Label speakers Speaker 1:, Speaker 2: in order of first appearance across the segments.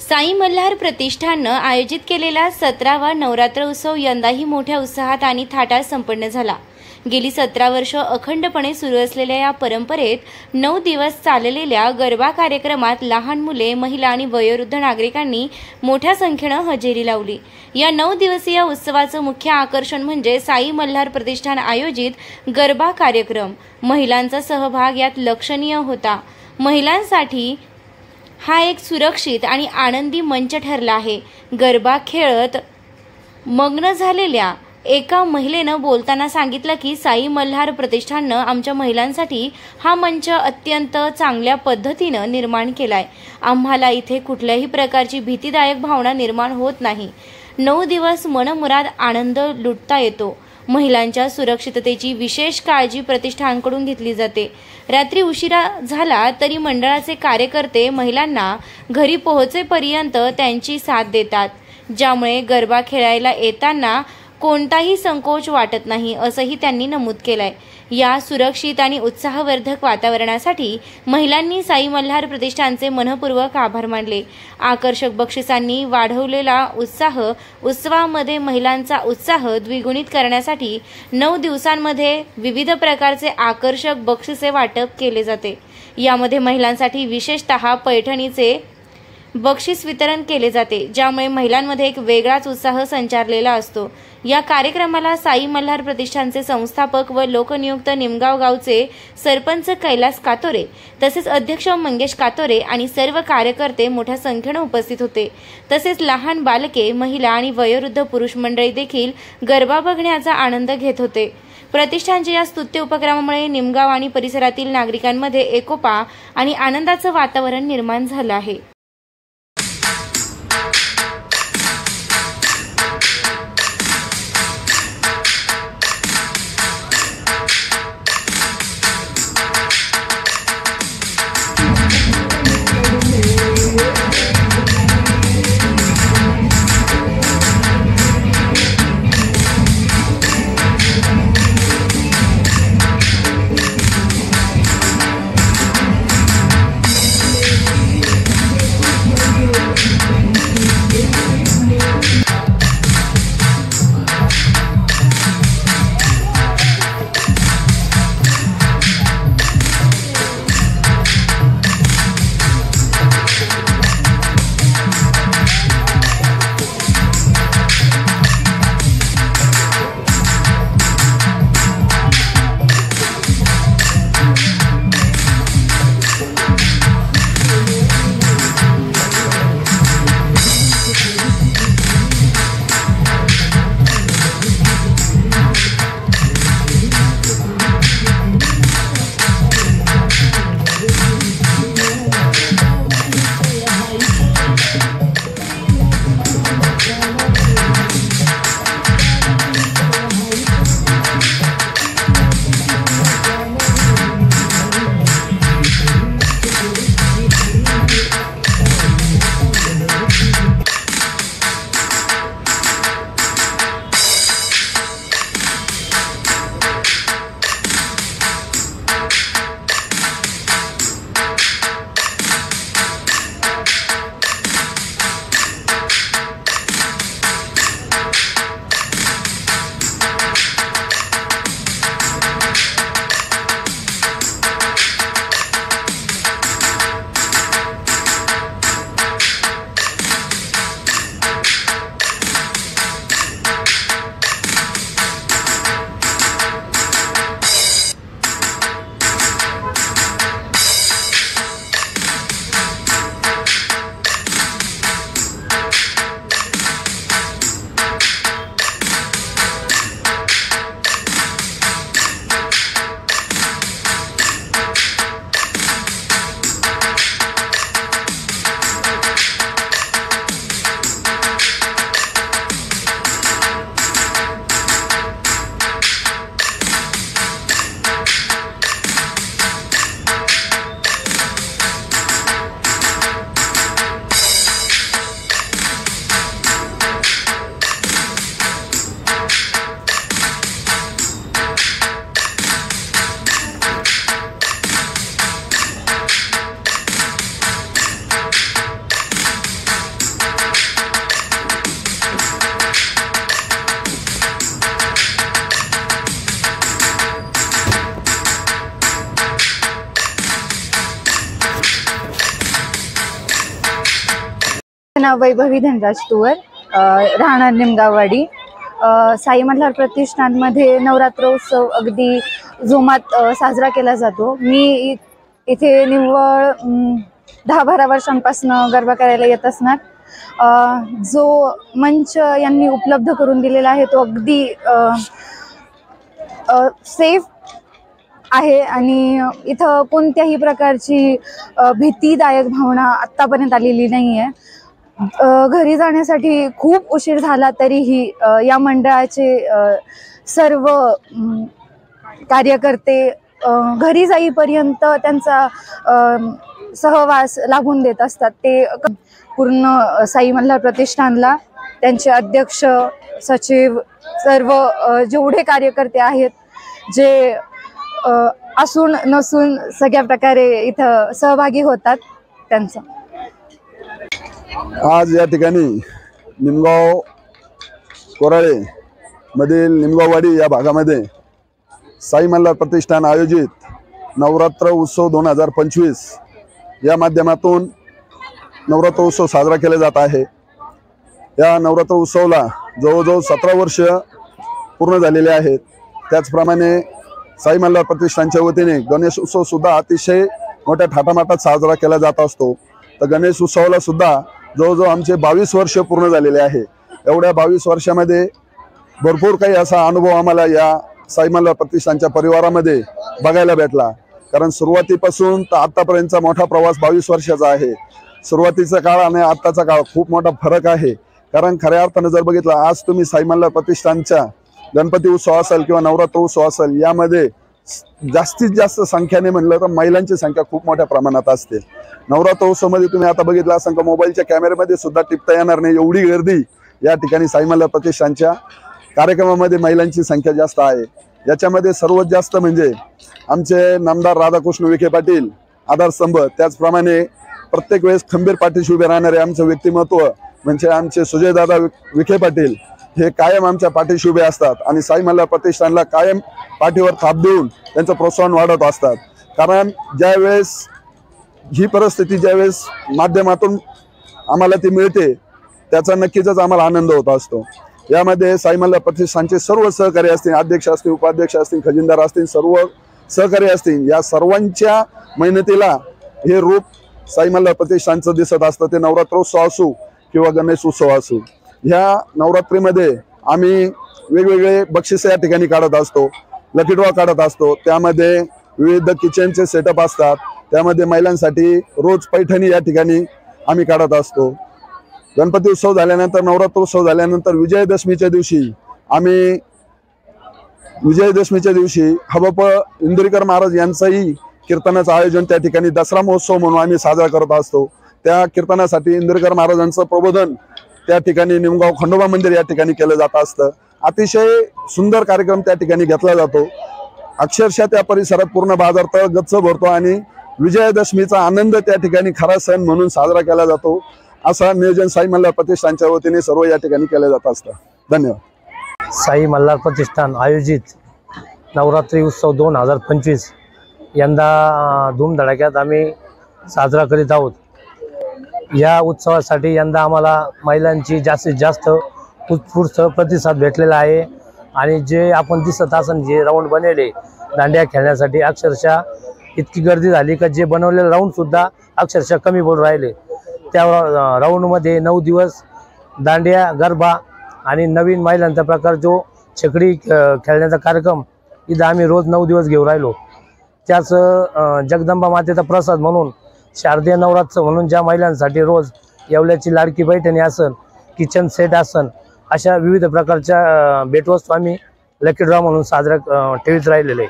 Speaker 1: साई मल्हार प्रतिष्ठाननं आयोजित केलेला 17वा नवरात्र उत्सव यंदाही मोठ्या उत्साहात आणि थाटात संपन्न झाला। गेली 17 वर्ष अखंडपणे सुरू असलेल्या या परंपरेत 9 दिवस चाललेल्या गरबा कार्यक्रमात लहान मुले, महिला आणि वयोवृद्ध नागरिकांनी मोठ्या संख्येने हजेरी लावली। या 9 दिवसीय उत्सवाचं मुख्य आकर्षण म्हणजे साई मल्हार प्रतिष्ठान आयोजित गरबा कार्यक्रम। महिलांचा सहभाग यात लक्षणीय होता। महिलांसाठी हा एक सुरक्षित आणि आनंदी मंच ठरला आहे। गरबा खेळत मग्न झालेल्या एका महिलेनं बोलताना सांगितलं की साई मल्हार प्रतिष्ठाननं आमच्या महिलांसाठी हा मंच अत्यंत चांगल्या पद्धतीनं निर्माण केलाय। आम्हाला इथे कुठल्याही प्रकारची भीतीदायक भावना निर्माण होत नाही। 9 दिवस मनमुराद आनंद लुटता येतो। महिलांच्या सुरक्षिततेची विशेष काळजी प्रतिष्ठानकडून घेतली जाते। रात्री उशिरा झाला तरी मंडळाचे कार्यकर्ते महिलांना घरी पोहोचेपर्यंत त्यांची साथ देतात, ज्यामुळे गरबा खेळायला येताना कोणताही संकोच वाटत नाही, असंही त्यांनी नमूद केलंय। या सुरक्षित आणि उत्साहवर्धक वातावरणासाठी महिलांनी साई मल्हार प्रतिष्ठानचे मनपूर्वक आभार मानले। आकर्षक बक्षिसांनी वाढवलेला उत्सवामध्ये महिलांचा उत्साह द्विगुणित करण्यासाठी 9 दिवसांमध्ये विविध प्रकारचे आकर्षक बक्षिसे वाटप केले जाते। यामध्ये महिलांसाठी विशेषतः पैठणीचे बक्षीस वितरण केले जाते, ज्यामुळे महिलांमध्ये एक वेगळाच उत्साह संचारलेला असतो। या कार्यक्रमाला साई मल्हार प्रतिष्ठानचे संस्थापक व लोकनियुक्त निमगाव गावचे सरपंच कैलास कातोरे तसेच अध्यक्ष मंगेश कातोरे आणि सर्व कार्यकर्ते मोठ्या संख्येने उपस्थित होते। तसेच लहान बालके, महिला आणि वयोवृद्ध पुरुष मंडळी देखील गरबा बघण्याचा आनंद घेत होते। प्रतिष्ठानच्या या स्तुत्य उपक्रमामुळे निमगाव आणि परिसरातील नागरिकांमध्ये एकोपा आणि आनंदाचं वातावरण निर्माण झालं आहे।
Speaker 2: नाव वैभवी धनराज तुवर, राहणार निमगाववाडी। साई मल्हार प्रतिष्ठानमध्ये नवरात्रोत्सव अगदी जोमात साजरा केला जातो। मी इथे निव्वळ 10-12 वर्षांपासून गरबा करायला येत असणार। जो मंच यांनी उपलब्ध करून दिलेला आहे तो अगदी सेफ आहे आणि इथं कोणत्याही प्रकारची भीतीदायक भावना आत्तापर्यंत आलेली नाही आहे। घरी जाण्यासाठी खूप उशीर झाला तरीही या मंडळाचे सर्व कार्यकर्ते घरी जाईपर्यंत त्यांचा सहवास लाभून देत असतात। ते पूर्ण साई मल्हार प्रतिष्ठानला त्यांचे अध्यक्ष, सचिव, सर्व जेवढे कार्यकर्ते आहेत जे असून नसून सगळ्या प्रकारे इथं सहभागी होतात त्यांचं।
Speaker 3: आज या ठिकाणी निमगाव कोराळे मधील निमगाववाडी या भागामध्ये साई मल्हार प्रतिष्ठान आयोजित नवरात्र उत्सव 2025 या माध्यमातून नवरात्र उत्सव साजरा केला जात आहे। या नवरात्र उत्सवाला जवळजवळ 17 वर्ष पूर्ण झालेले आहेत। त्याचप्रमाणे साई मल्हार प्रतिष्ठानच्या वतीने गणेश उत्सव सुद्धा अतिशय मोठ्या थाटामाटात साजरा केला जात असतो। तर गणेश उत्सवाला सुद्धा जवळजवळ आमचे 22 वर्ष पूर्ण झालेले आहे। एवढ्या 22 वर्षामध्ये भरपूर काही असा अनुभव आम्हाला या साई मल्हार प्रतिष्ठानच्या परिवारामध्ये बघायला भेटला। कारण सुरुवातीपासून तर आतापर्यंतचा मोठा प्रवास 22 वर्षाचा आहे। सुरुवातीचा काळ आणि आत्ताचा काळ खूप मोठा फरक आहे। कारण खऱ्या अर्थाने जर बघितलं, आज तुम्ही साई मल्हार प्रतिष्ठानच्या गणपती उत्सव असेल किंवा नवरात्र उत्सव असेल, यामध्ये जास्तीत जास्त संख्येने म्हणलं तर महिलांची संख्या खूप मोठ्या प्रमाणात असते। नवरात्र उत्सव मध्ये तुम्ही आता बघितलं असं का मोबाईलच्या कॅमेऱ्यामध्ये सुद्धा टिपता येणार नाही, एवढी गर्दी या ठिकाणी साई मल्हार प्रतिष्ठानच्या कार्यक्रमामध्ये महिलांची संख्या जास्त आहे। याच्यामध्ये सर्वात जास्त म्हणजे आमचे नामदार राधाकृष्ण विखे पाटील आधारस्तंभ, त्याचप्रमाणे प्रत्येक वेळेस खंबीर पाठीशी उभे राहणारे आमचं व्यक्तिमत्व म्हणजे आमचे सुजयदादा विखे पाटील हे कायम आमच्या पाठीशी उभे असतात आणि साई मल्हार प्रतिष्ठानला कायम पाठीवर थाप देऊन त्यांचं प्रोत्साहन वाढवत असतात। कारण ज्यावेळेस ही परिस्थिती ज्यावेळेस माध्यमातून आम्हाला ती मिळते त्याचा नक्कीच आम्हाला आनंद होत असतो। यामध्ये साई मल्हार प्रतिष्ठानचे सर्व सहकारी असतील, अध्यक्ष असतील, उपाध्यक्ष असतील, खजिनदार असतील, सर्व सहकारी असतील, या सर्वांच्या मेहनतीला हे रूप साई मल्हार प्रतिष्ठानचं दिसत असतं। ते नवरात्रोत्सव असो किंवा गणेश उत्सव असो, ह्या नवरात्रीमध्ये आम्ही वेगवेगळे बक्षिसे या ठिकाणी काढत असतो, लकी ड्रॉ काढत असतो। त्यामध्ये विविध किचनचे सेटअप असतात, त्यामध्ये महिलांसाठी रोज पैठणी या ठिकाणी आम्ही काढत असतो। गणपती उत्सव झाल्यानंतर, नवरात्र उत्सव झाल्यानंतर विजयादशमीच्या दिवशी हबप इंदुरीकर महाराज यांचंही कीर्तनाचं आयोजन त्या ठिकाणी दसरा महोत्सव म्हणून आम्ही साजरा करत असतो। त्या कीर्तनासाठी इंदुरीकर महाराजांचं प्रबोधन त्या ठिकाणी निमगाव खंडोबा मंदिर या ठिकाणी केलं जात असतं। अतिशय सुंदर कार्यक्रम त्या ठिकाणी घेतला जातो। अक्षरशः त्या परिसरात पूर्ण बाजार तळ गच्च भरतो आणि विजयादशमीचा आनंद त्या ठिकाणी खरा सण म्हणून साजरा केला जातो। असा नियोजन साई मल्हार प्रतिष्ठानच्या वतीने सर्व या ठिकाणी केलं जात असतं। धन्यवाद।
Speaker 4: साई मल्हार प्रतिष्ठान आयोजित नवरात्री उत्सव 2025 यंदा धूमधडाक्यात आम्ही साजरा करीत आहोत। या उत्सवासाठी यंदा आम्हाला महिलांची जास्तीत जास्त उत्स्फूर्त प्रतिसाद भेटलेला आहे आणि जे आपण दिसत असन जे राऊंड बनवले दांडिया खेळण्यासाठी, अक्षरशः इतकी गर्दी झाली का जे बनवलेले राऊंड सुद्धा अक्षरशः कमी बोल राहिले। त्या राऊंडमध्ये 9 दिवस दांडिया, गरबा आणि नवीन महिलांचा प्रकार जो छकडी खेळण्याचा कार्यक्रम इथं आम्ही रोज 9 दिवस घेऊन राहिलो। त्याच जगदंबा मातेचा प्रसाद म्हणून शारदीय नवरात्र म्हणून ज्या महिलांसाठी रोज येवल्याची लाडकी पैठणी असन, किचन सेट असन, अशा विविध प्रकारच्या भेटवस्तू आम्ही लकी ड्रॉ म्हणून साजरा ठेवीत राहिलेले।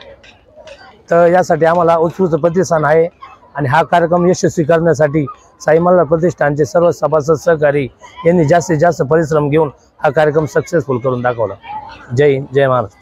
Speaker 4: तर यासाठी आम्हाला उत्स्फूर्त प्रतिसाद आहे आणि हा कार्यक्रम यशस्वी करण्यासाठी साई मल्हार प्रतिष्ठानचे सर्व सभासद सहकारी यांनी जास्तीत जास्त परिश्रम घेऊन हा कार्यक्रम सक्सेसफुल करून दाखवला। जय हिंद, जय महाराष्ट्र।